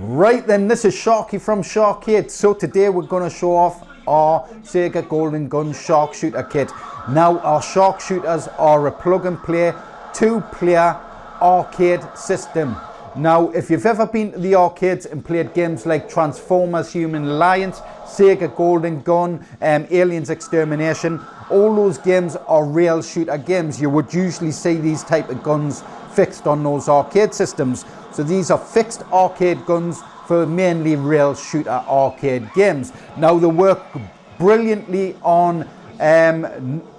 Right then, this is Sharky from SHAR-KADE. So today we're going to show off our Sega Golden Gun Sharpshooter kit. Now our sharpshooters are a plug and play 2-player arcade system. Now if you've ever been to the arcades and played games like Transformers, Human Alliance, Sega Golden Gun, Aliens Extermination, all those games are rail shooter games. You would usually see these type of guns fixed on those arcade systems. So these are fixed arcade guns for mainly rail shooter arcade games. Now they work brilliantly on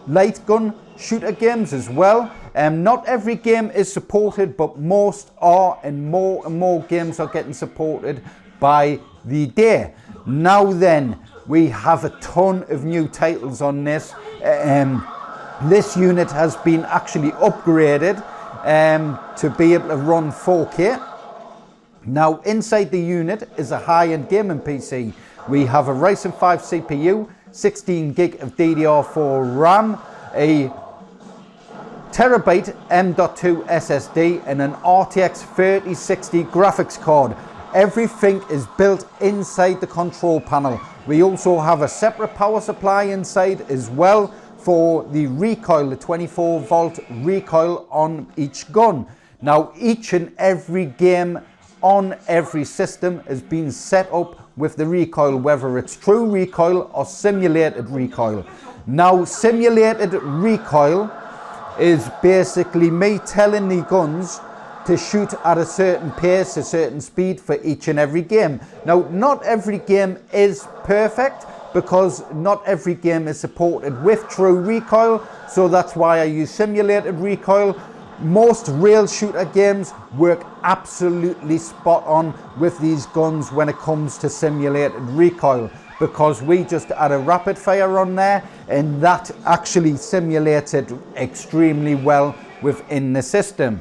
light gun shooter games as well. Not every game is supported, but most are, and more games are getting supported by the day. Now then, we have a ton of new titles on this. This unit has been actually upgraded to be able to run 4K. Now inside the unit is a high-end gaming PC. We have a Ryzen 5 CPU, 16 gig of DDR4 Ram, a terabyte M.2 SSD and an RTX 3060 graphics card. Everything is built inside the control panel. We also have a separate power supply inside as well for the recoil, the 24 volt recoil on each gun. Now each and every game on every system has been set up with the recoil, whether it's true recoil or simulated recoil. Now simulated recoil is basically me telling the guns to shoot at a certain pace, a certain speed for each and every game. Now not every game is perfect, because not every game is supported with true recoil, so that's why I use simulated recoil. Most rail shooter games work absolutely spot on with these guns when it comes to simulated recoil, because we just add a rapid fire on there and that actually simulates it extremely well within the system.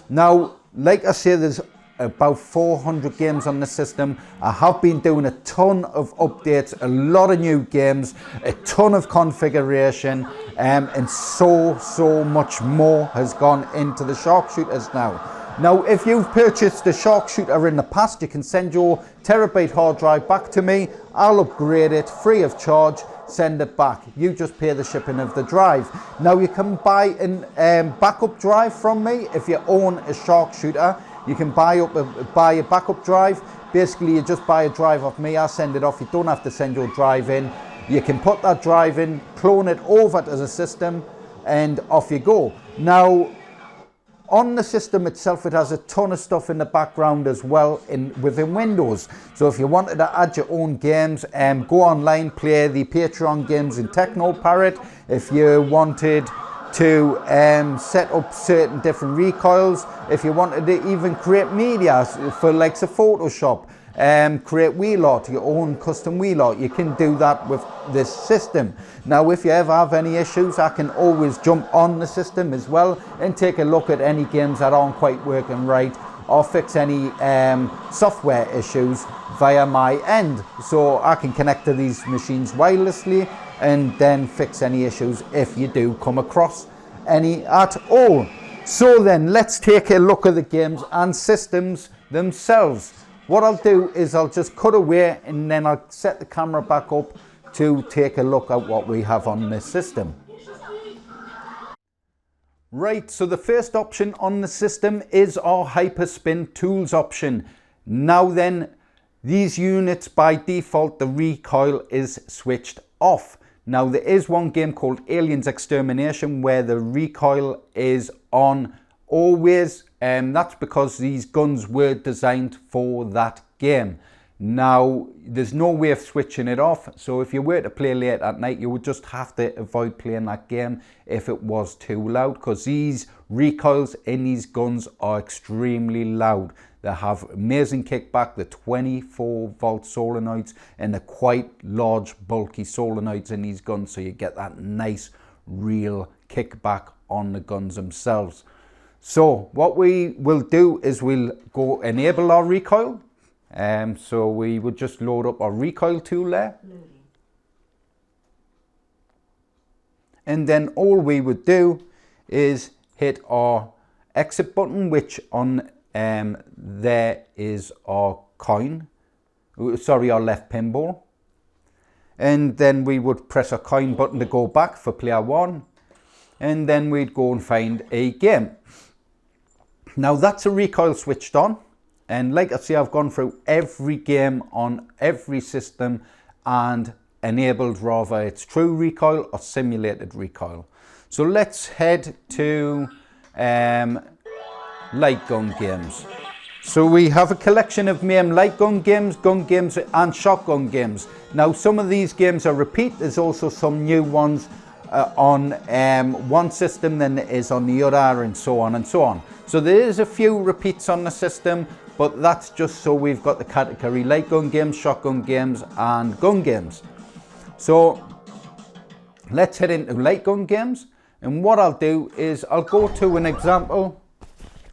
Now, like I say, there's about 400 games on the system. I have been doing a ton of updates, a lot of new games, a ton of configuration, and so much more has gone into the sharpshooters now. Now, if you've purchased a sharpshooter in the past, you can send your terabyte hard drive back to me. I'll upgrade it free of charge, send it back. You just pay the shipping of the drive. Now, you can buy a backup drive from me if you own a sharpshooter. You can buy a backup drive. Basically, you just buy a drive off me, I'll send it off. You don't have to send your drive in. You can put that drive in, clone it over to the system, and off you go. Now, on the system itself, it has a ton of stuff in the background as well within Windows. So if you wanted to add your own games, go online, play the Patreon games in Technoparrot. If you wanted to set up certain different recoils, if you wanted to even create media for like a Photoshop, create wheel art, your own custom wheel art, you can do that with this system. Now if you ever have any issues, I can always jump on the system as well and take a look at any games that aren't quite working right, or fix any software issues via my end. So I can connect to these machines wirelessly and then fix any issues if you do come across any at all. So then let's take a look at the games and systems themselves. What I'll do is I'll just cut away and then I'll set the camera back up to take a look at what we have on this system. Right, so the first option on the system is our Hyperspin tools option. Now then, these units by default, the recoil is switched off. Now there is one game called Aliens Extermination where the recoil is on always, and that's because these guns were designed for that game. Now there's no way of switching it off, so if you were to play late at night, you would just have to avoid playing that game if it was too loud, because these recoils in these guns are extremely loud. They have amazing kickback, the 24 volt solenoids, and the quite large bulky solenoids in these guns, so you get that nice real kickback on the guns themselves. So what we will do is we'll go enable our recoil. So we would just load up our recoil tool there. And then all we would do is hit our exit button, which on there is our coin, sorry, our left pinball. And then we would press a coin button to go back for player 1. And then we'd go and find a game. Now that's a recoil switched on. And like I say, I've gone through every game on every system and enabled rather it's true recoil or simulated recoil. So let's head to light gun games. So we have a collection of MAME light gun games and shotgun games. Now some of these games are repeat. There's also some new ones on one system than there is on the other, and so on and so on. So there is a few repeats on the system, but that's just so we've got the category light gun games, shotgun games and gun games. So let's head into light gun games, and what I'll do is I'll go to an example.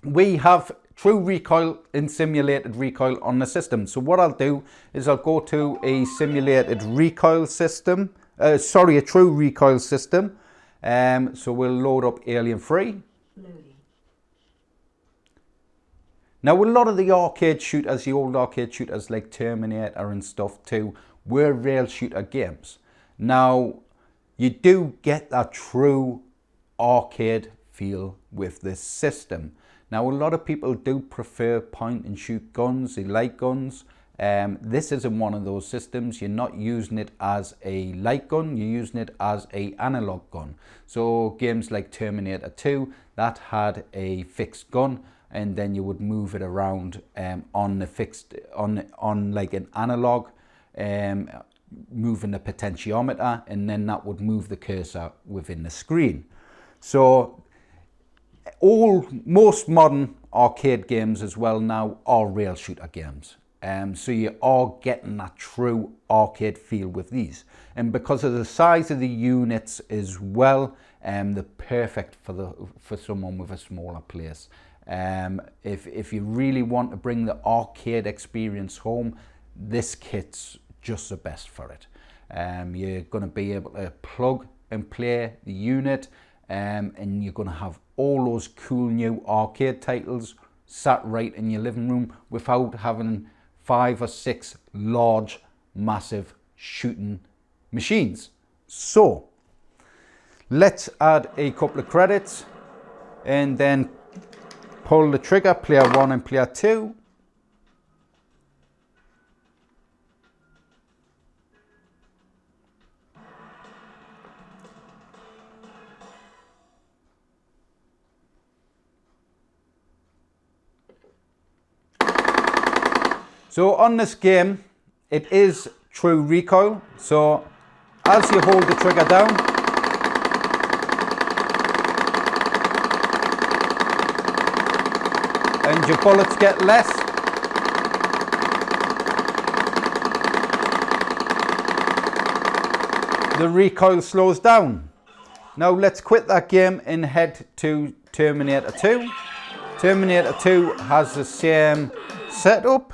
We have true recoil and simulated recoil on the system. So what I'll do is I'll go to a simulated recoil system, a true recoil system. So we'll load up Alien 3. Now a lot of the arcade shooters, the old arcade shooters like Terminator and stuff too, were rail shooter games. Now you do get that true arcade feel with this system. Now a lot of people do prefer point and shoot guns, the light guns. This isn't one of those systems. You're not using it as a light gun, you're using it as an analog gun. So games like Terminator 2, that had a fixed gun, and then you would move it around on the fixed, on like an analog, moving the potentiometer, and then that would move the cursor within the screen. So most modern arcade games as well now are rail shooter games. So you are getting that true arcade feel with these. And because of the size of the units as well, they're perfect for someone with a smaller place. If you really want to bring the arcade experience home, this kit's just the best for it. You're going to be able to plug and play the unit, and you're going to have all those cool new arcade titles sat right in your living room without having 5 or 6 large, massive shooting machines. So let's add a couple of credits and then pull the trigger, player 1 and player 2. So on this game, it is true recoil. So as you hold the trigger down, and your bullets get less, the recoil slows down. Now let's quit that game and head to Terminator 2. Terminator 2 has the same setup.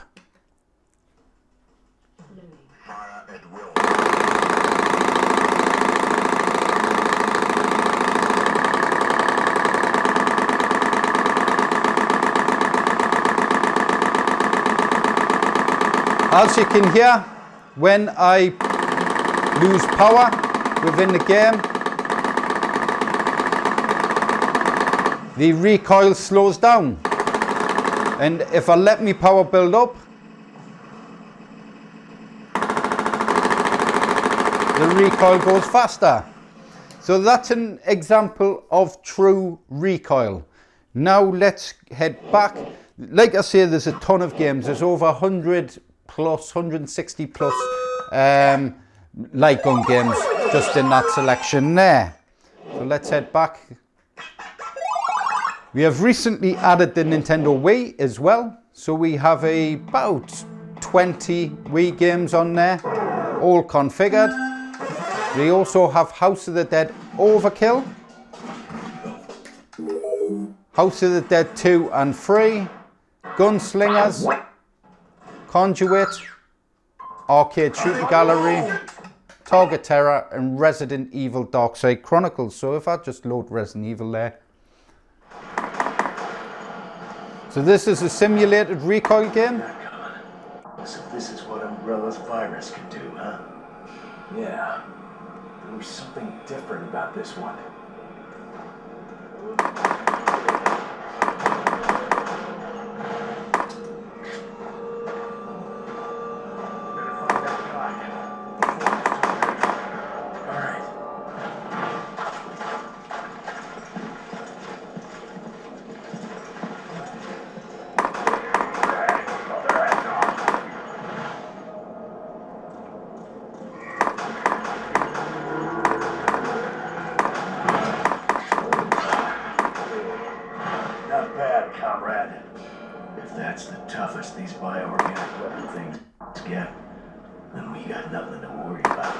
As you can hear, when I lose power within the game, the recoil slows down. And if I let my power build up, the recoil goes faster. So that's an example of true recoil. Now let's head back. Like I say, there's a ton of games. There's over 100 plus, 160 plus light gun games just in that selection there. So let's head back. We have recently added the Nintendo Wii as well. So we have about 20 Wii games on there, all configured. We also have House of the Dead Overkill, House of the Dead 2 and 3, Gunslingers, Conduit, Arcade Shooting Gallery, Target Terror, and Resident Evil Darkside Chronicles. So if I just load Resident Evil there. So this is a simulated Recoil game. So this is what Umbrella's virus can do, huh? Yeah. There was something different about this one. That's the toughest these bioorganic weapon things get, then we got nothing to worry about.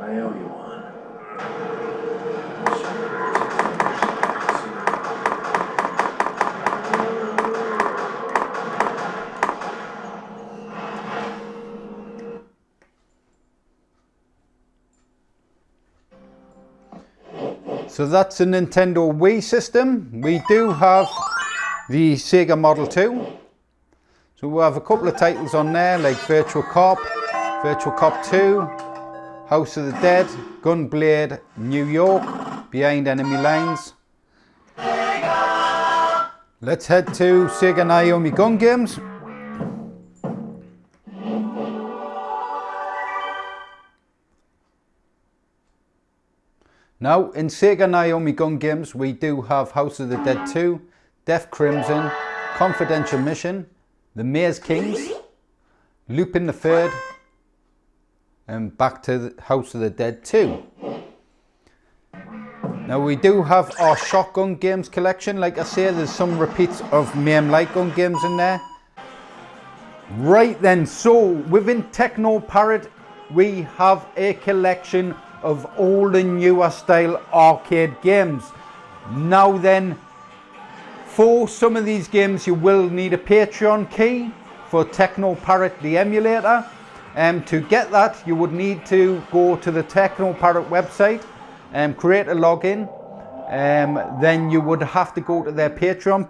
I owe you one. So that's a Nintendo Wii system. We do have the Sega Model 2. So we have a couple of titles on there like Virtual Cop 2, House of the Dead, Gunblade, New York, Behind Enemy Lines. Let's head to Sega Naomi Gun Games. Now, in Sega Naomi Gun Games, we do have House of the Dead 2, Death Crimson, Confidential Mission, The Maze Kings, Lupin the Third, and back to the House of the Dead 2. Now, we do have our Shotgun Games collection. Like I say, there's some repeats of MAME Light Gun games in there. Right then, so within Techno Parrot, we have a collection of old and newer style arcade games. Now then, for some of these games you will need a Patreon key for Techno Parrot the emulator. To get that, you would need to go to the Techno Parrot website and create a login. Then you would have to go to their Patreon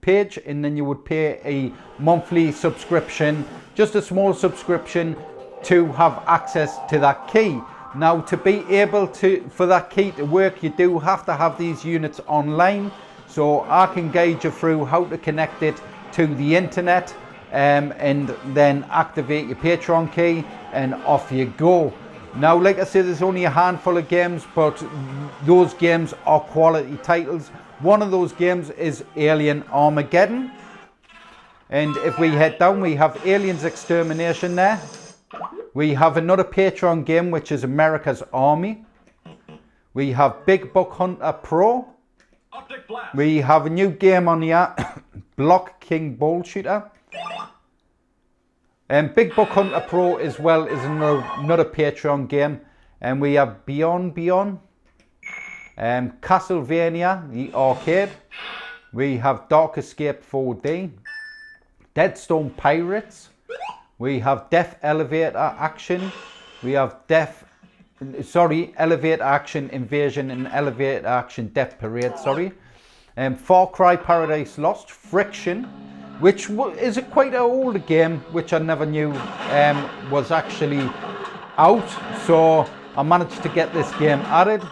page, and then you would pay a monthly subscription, just a small subscription, to have access to that key. Now, to be able for that key to work, you do have to have these units online. So I can guide you through how to connect it to the internet, and then activate your Patreon key, and off you go. Now, like I said, there's only a handful of games, but those games are quality titles. One of those games is Alien Armageddon. And if we head down, we have Aliens Extermination there. We have another Patreon game, which is America's Army. We have Big Buck Hunter Pro. We have a new game on here, Block King Ball Shooter. And Big Buck Hunter Pro as well is another Patreon game. And we have Beyond, Castlevania, the arcade. We have Dark Escape 4D, Deadstone Pirates. We have Death Elevator Action. We have Elevator Action Invasion and Elevator Action Death Parade, Far Cry Paradise Lost, Friction, which is quite an older game, which I never knew was actually out. So I managed to get this game added.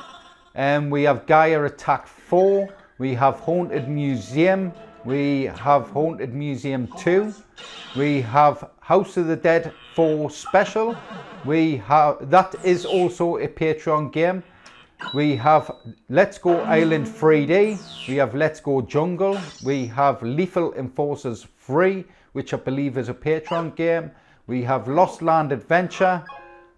We have Gaia Attack 4. We have Haunted Museum. We have Haunted Museum 2. We have House of the Dead 4 Special. That is also a Patreon game. We have Let's Go Island 3D. We have Let's Go Jungle. We have Lethal Enforcers 3, which I believe is a Patreon game. We have Lost Land Adventure.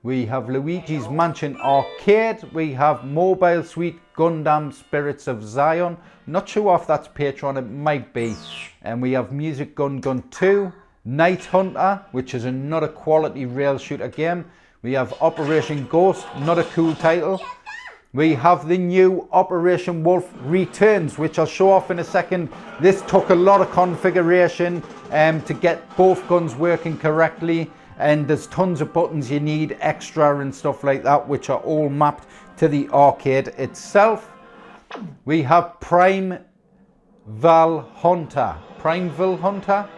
We have Luigi's Mansion Arcade. We have Mobile Suit Gundam Spirits of Zion. Not sure if that's Patreon, it might be. And we have Music Gun 2. Night Hunter, which is another quality rail shooter game. We have Operation Ghost, another cool title. We have the new Operation Wolf returns, which I'll show off in a second. This took a lot of configuration to get both guns working correctly, and there's tons of buttons you need extra and stuff like that, which are all mapped to the arcade itself. We have Primeville Hunter,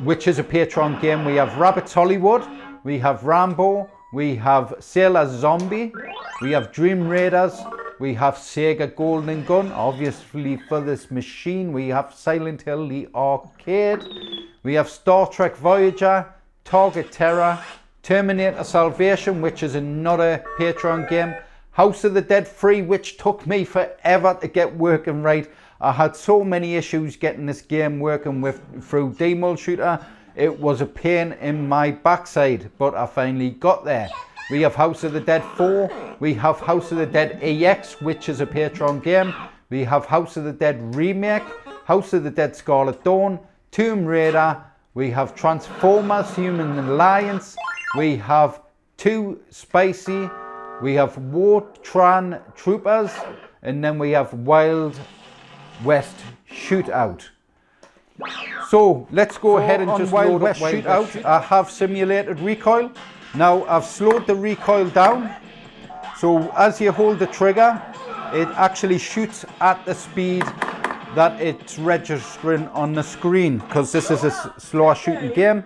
which is a Patreon game. We have Rabbit's Hollywood, we have Rambo, we have Sailor Zombie, we have Dream Raiders, we have Sega Golden Gun, obviously for this machine. We have Silent Hill, the arcade. We have Star Trek Voyager, Target Terror, Terminator Salvation, which is another Patreon game. House of the Dead 3, which took me forever to get working right. I had so many issues getting this game working through Demol Shooter. It was a pain in my backside, but I finally got there. We have House of the Dead 4. We have House of the Dead EX, which is a Patreon game. We have House of the Dead Remake, House of the Dead Scarlet Dawn, Tomb Raider. We have Transformers Human Alliance. We have 2 Spicy. We have Wartran Troopers. And then we have Wild West Shootout. So let's go ahead and just load up Wild West Shootout. I have simulated recoil. Now I've slowed the recoil down. So as you hold the trigger, it actually shoots at the speed that it's registering on the screen, because this is a slower shooting game.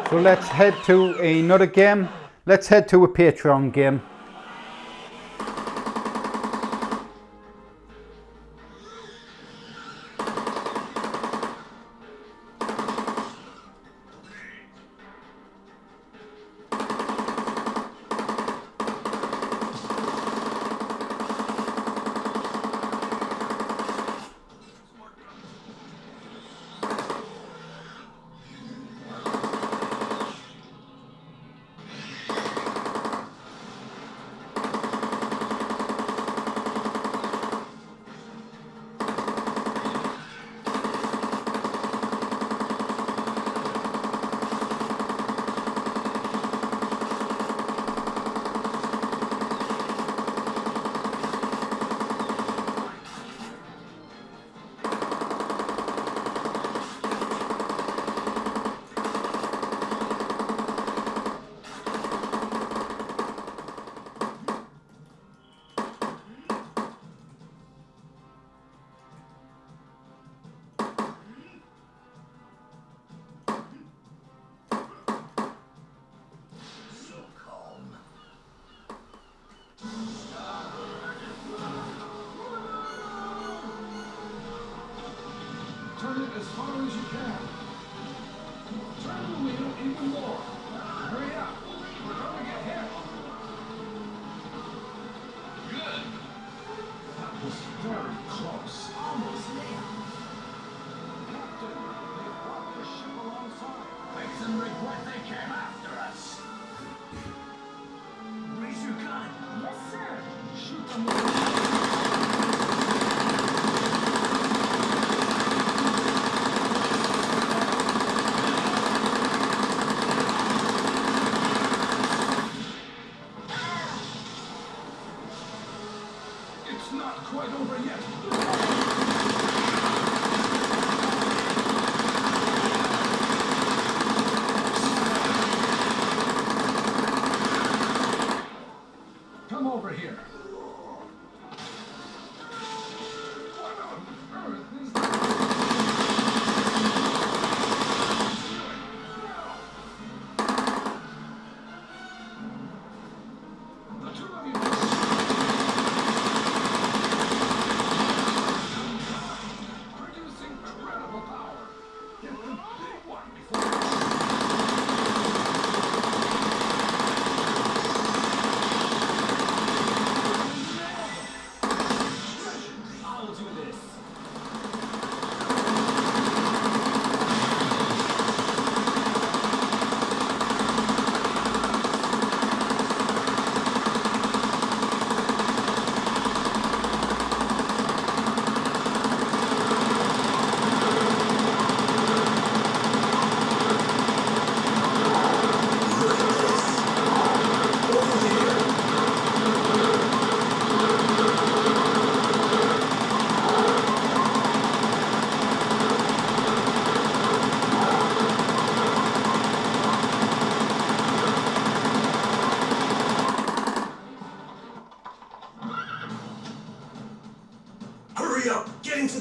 So let's head to another game. Let's head to a Patreon game. Turn it as far as you can. Turn the wheel even more. Hurry up. We're going to get hit. Good. That was very close. Almost there. Captain, they brought the ship alongside. Makes them regret they came after us. Raise your gun. Yes, sir. Shoot them.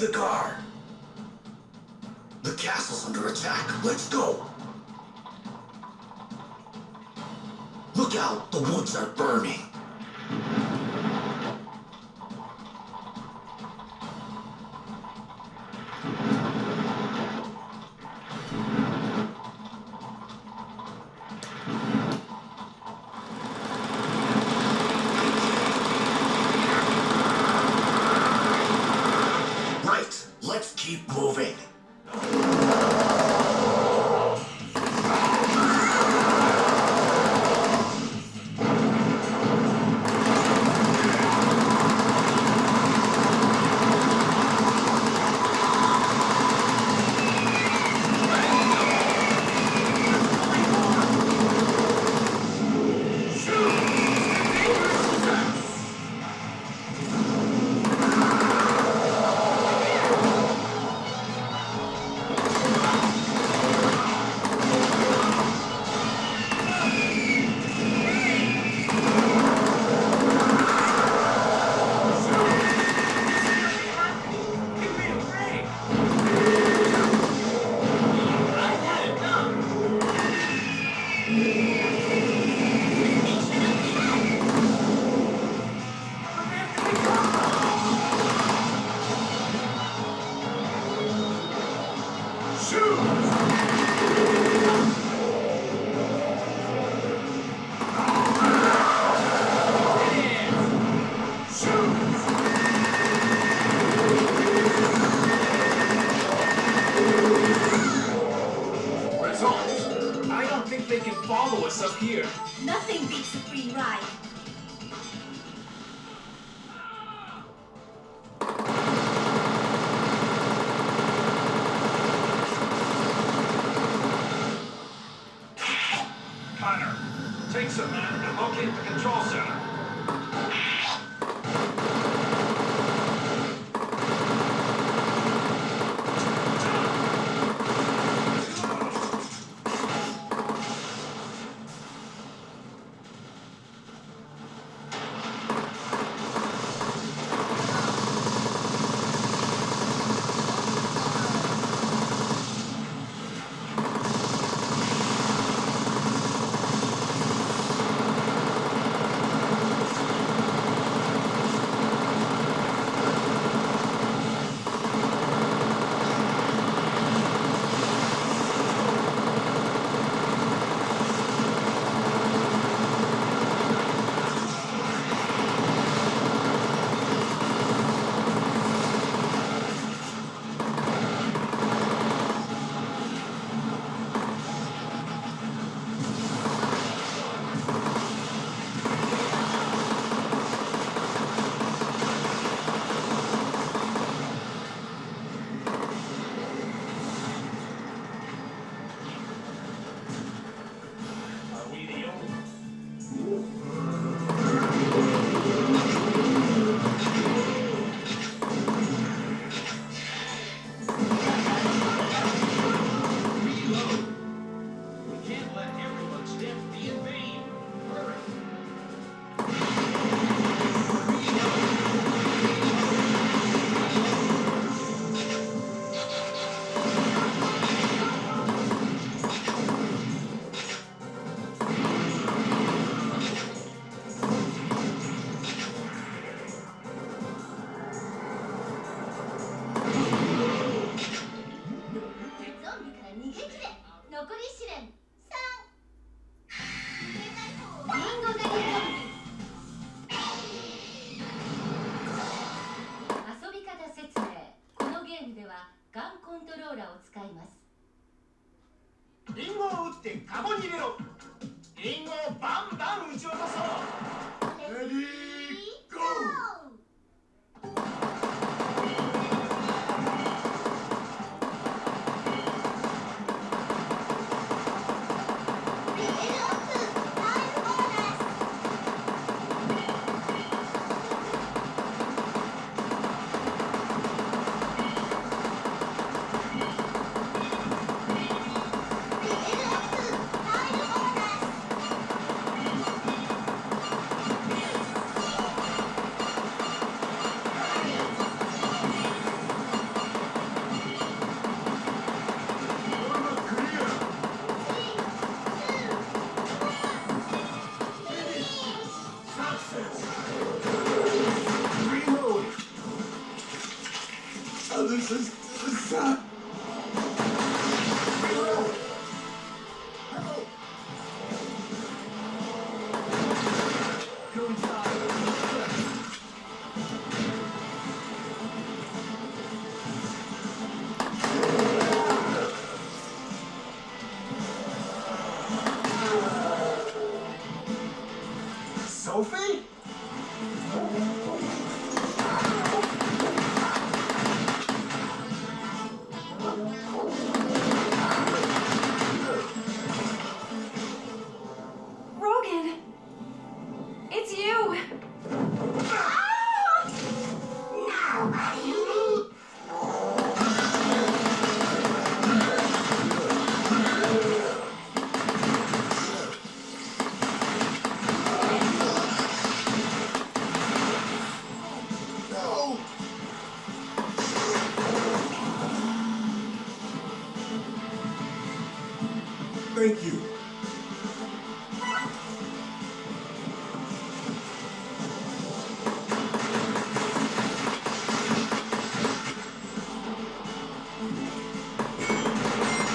the car! The castle's under attack. Let's go! Look out! The woods are burning! Right! Let's keep moving! Follow us up here. Nothing beats a free ride. Connor, take some men and locate the control center. Sophie? Rogan! It's you! Thank you.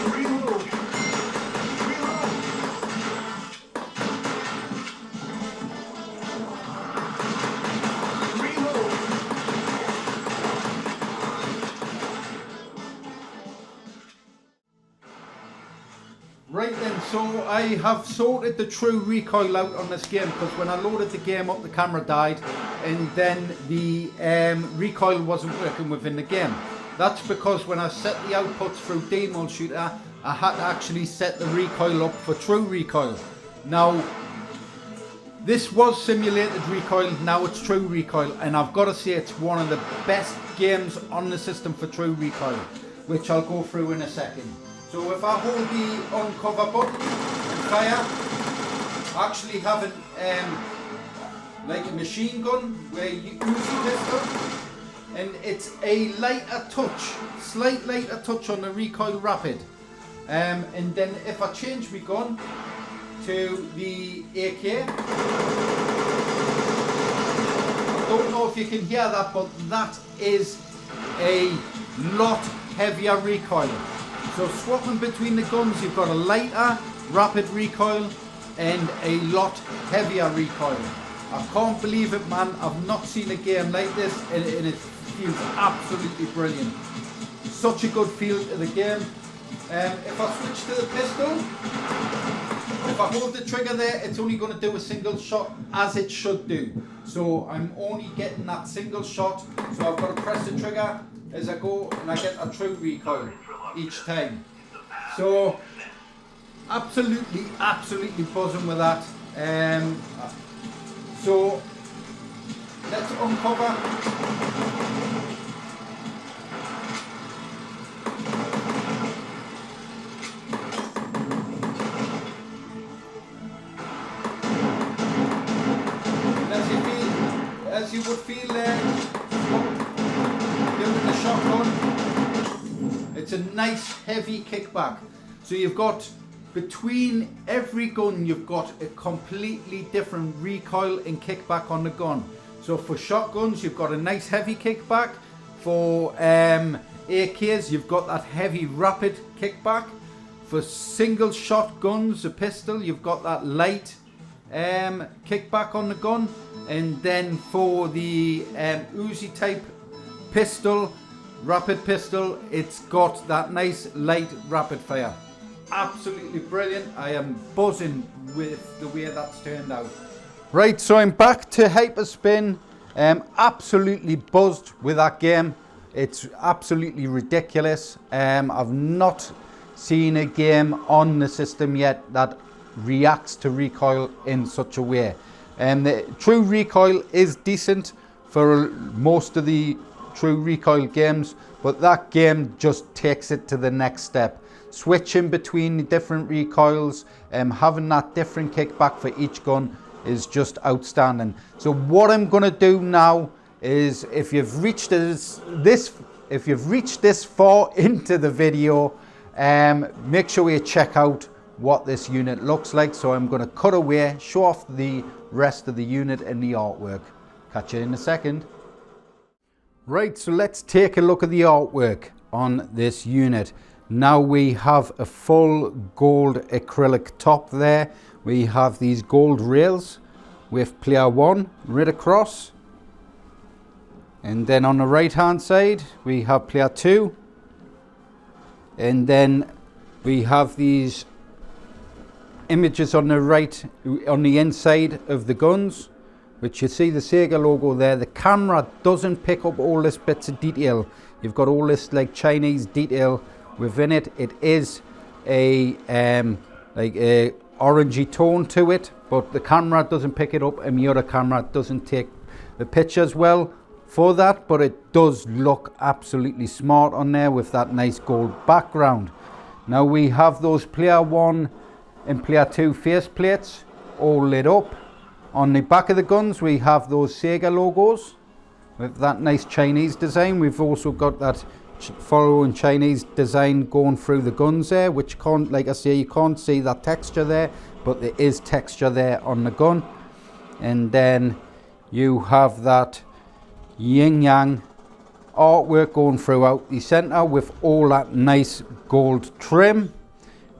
Reload. Reload. Reload. Right then, so I have sorted the true recoil out on this game because when I loaded the game up the camera died and then the recoil wasn't working within the game. That's because when I set the outputs through Demon Shooter I had to actually set the recoil up for true recoil. Now this was simulated recoil, now it's true recoil, and I've got to say it's one of the best games on the system for true recoil, which I'll go through in a second. So if I hold the uncover button and fire, I actually have like a machine gun where you use the pistol, and it's a lighter touch, slight lighter touch on the recoil rapid. And then if I change my gun to the AK, I don't know if you can hear that, but that is a lot heavier recoil. So swapping between the guns, you've got a lighter rapid recoil and a lot heavier recoil. I can't believe it, man. I've not seen a game like this, and it feels absolutely brilliant. Such a good feel to the game. If I switch to the pistol, if I hold the trigger there, it's only going to do a single shot as it should do. So I'm only getting that single shot. So I've got to press the trigger as I go, and I get a true recoil each time. So absolutely buzzing with that. So let's uncover. As you would feel there, doing the shotgun, it's a nice heavy kickback. So you've got, between every gun, you've got a completely different recoil and kickback on the gun. So for shotguns, you've got a nice heavy kickback. For AKs, you've got that heavy rapid kickback. For single shotguns, a pistol, you've got that light kickback on the gun. And then for the Uzi type pistol, rapid pistol, it's got that nice light rapid fire. Absolutely brilliant. I am buzzing with the way that's turned out. Right, so I'm back to Hyperspin. Absolutely buzzed with that game. It's absolutely ridiculous. I've not seen a game on the system yet that reacts to recoil in such a way. The true recoil is decent for most of the true recoil games, but that game just takes it to the next step. Switching between the different recoils, having that different kickback for each gun is just outstanding. So what I'm going to do now is, if you've reached this far into the video, make sure you check out what this unit looks like. So I'm going to cut away, show off the rest of the unit and the artwork. Catch you in a second. Right, so let's take a look at the artwork on this unit. Now we have a full gold acrylic top there. We have these gold rails with player 1 right across. And then on the right hand side we have player 2. And then we have these images on the right, on the inside of the guns, which you see the Sega logo there. The camera doesn't pick up all this bits of detail. You've got all this like Chinese detail within it. It is a like a orangey tone to it, but the camera doesn't pick it up, and the other camera doesn't take the pictures well for that, but it does look absolutely smart on there with that nice gold background. Now we have those player 1 and player 2 faceplates all lit up. On the back of the guns we have those Sega logos with that nice Chinese design. We've also got that following Chinese design going through the guns there, which can't, like I say, you can't see that texture there, but there is texture there on the gun. And then you have that yin yang artwork going throughout the center with all that nice gold trim.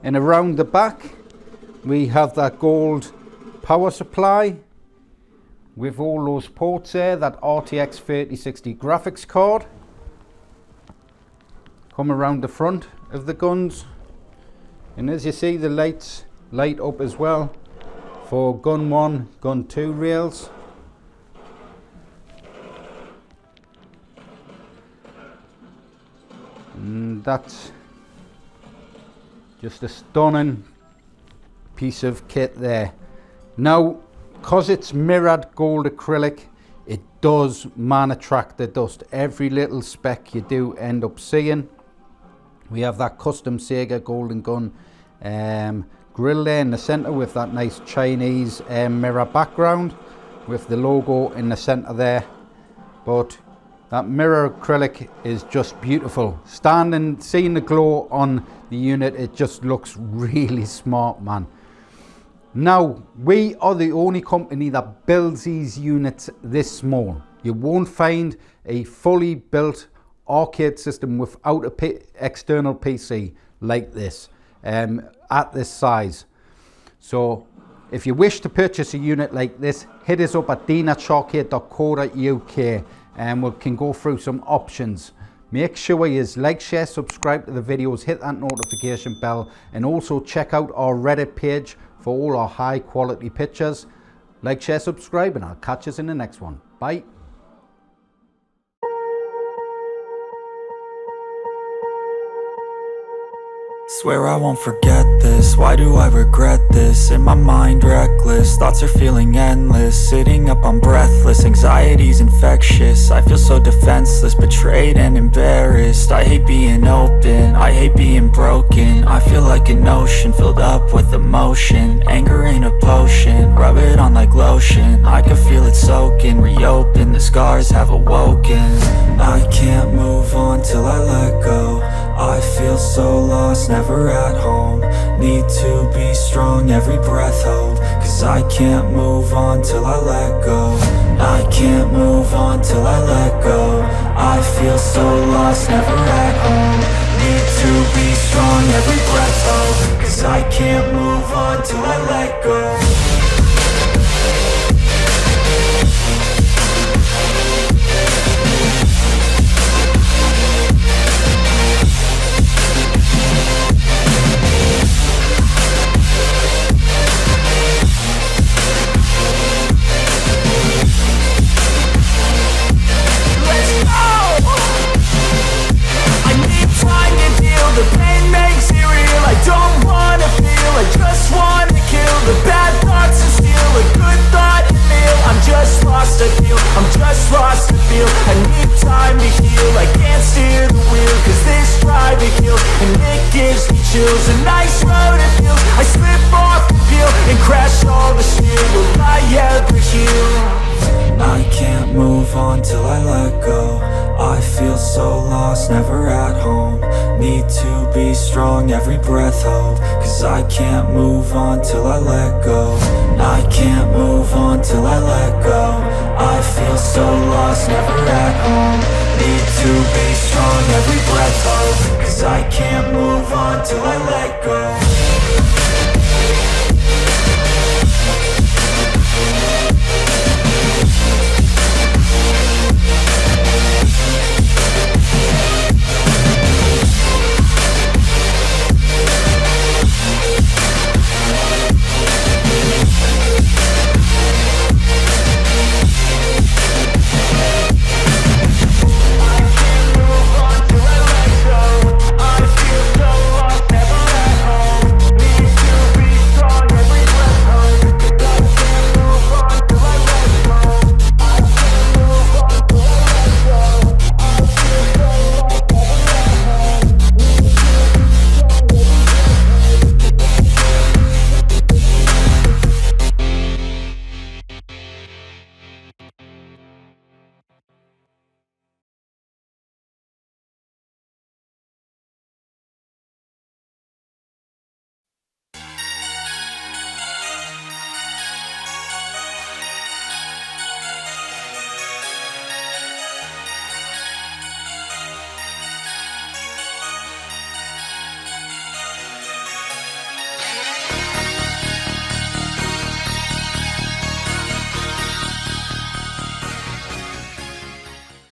And around the back we have that gold power supply with all those ports there, that RTX 3060 graphics card. Come around the front of the guns, and as you see, the lights light up as well for gun 1, gun 2 rails. And that's just a stunning piece of kit there. Now, because it's mirrored gold acrylic, it does man attract the dust. Every little speck you do end up seeing. We have that custom Sega golden gun grill there in the center with that nice Chinese mirror background with the logo in the center there. But that mirror acrylic is just beautiful. Standing, seeing the glow on the unit, it just looks really smart, man. Now, we are the only company that builds these units this small. You won't find a fully built arcade system without an external PC like this, at this size. So, if you wish to purchase a unit like this, hit us up at dean@sharkade.co.uk and we can go through some options. Make sure you like, share, subscribe to the videos, hit that notification bell, and also check out our Reddit page for all our high quality pictures. Like, share, subscribe, and I'll catch us in the next one. Bye. Swear I won't forget this, why do I regret this? In my mind reckless, thoughts are feeling endless. Sitting up I'm breathless, anxiety's infectious. I feel so defenseless, betrayed and embarrassed. I hate being open, I hate being broken. I feel like an ocean filled up with emotion. Anger ain't a potion, rub it on like lotion. I can feel it soaking, reopen, the scars have awoken. I can't move on till I let go. I feel so lost, never at home. Need to be strong, every breath hold. Cause I can't move on till I let go. I can't move on till I let go. I feel so lost, never at home. Need to be strong, every breath hold. Cause I can't move on till I let go. The pain makes it real, I don't wanna feel, I just wanna kill the bad thoughts and steal a good thought and feel. I'm just lost, I feel, I'm just lost to feel. I need time to heal, I can't steer the wheel. Cause this drive to kill, and it gives me chills. A nice road it feels, I slip off the peel and crash all the steel. Will I ever heal? I can't move on till I let go. I feel so lost, never at home. Need to be strong, every breath hold. Cause I can't move on till I let go. I can't move on till I let go. I feel so lost, never at home. Need to be strong, every breath hold, 'cause I can't move on till I let go.